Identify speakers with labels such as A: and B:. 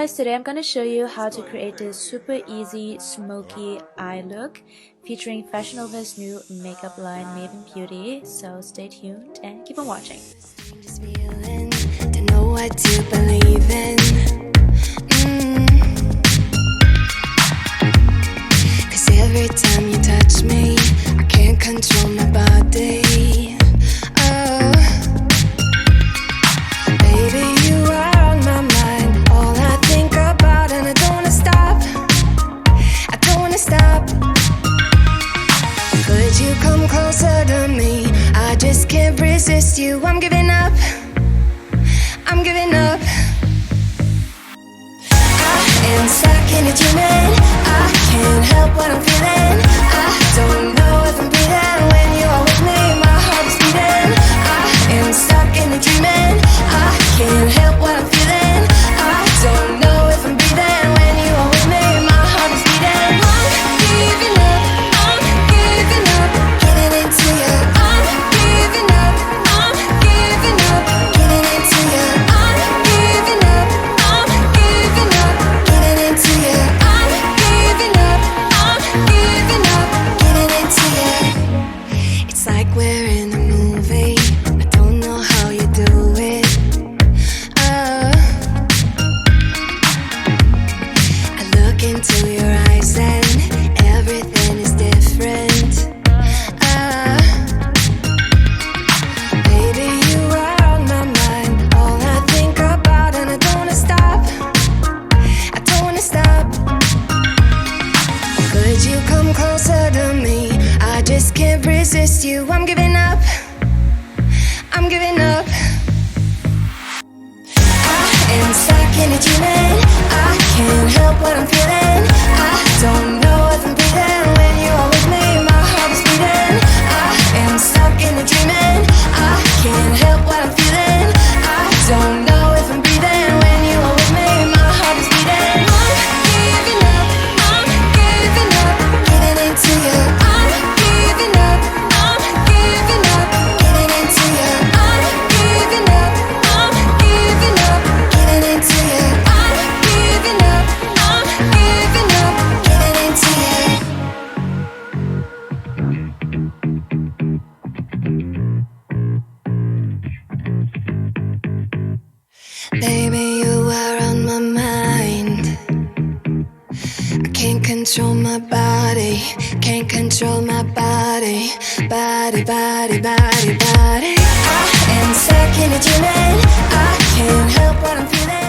A: guys, today I'm going to show you how to create this super easy smoky eye look featuring Fashion Nova's new makeup line Maybelline Beauty. So stay tuned and keep on watching.
B: To know what to believe in. Cause every time you touch me, I can't control my body. Closer to me, I just can't resist you. I'm giving up, I'm giving up. I am stuck in a dreaming. I can't help what I'm feeling. I don't know if I'm breathing when you are with me. My heart is beating. I am stuck in a dreaming. I can't help what I'm feeling. I don't know if I'm breathing when you are with me. My heart is beating. I'm giving up. Just can't resist you. I'm giving up, I'm giving up. I am stuck in a dreaming. I can't help what I'm feeling. I don't know if I'm breathing when you are with me. My heart is beating. I am stuck in a dreaming. I can't help what I'm feeling. I don't know if I'm breathing when you are with me. My heart is beating. I'm giving up, I'm giving up. Getting into you. Baby, you are on my mind. I can't control my body. Can't control my body. Body, body, body, body. I am stuck in a dreaming. I can't help what I'm feeling.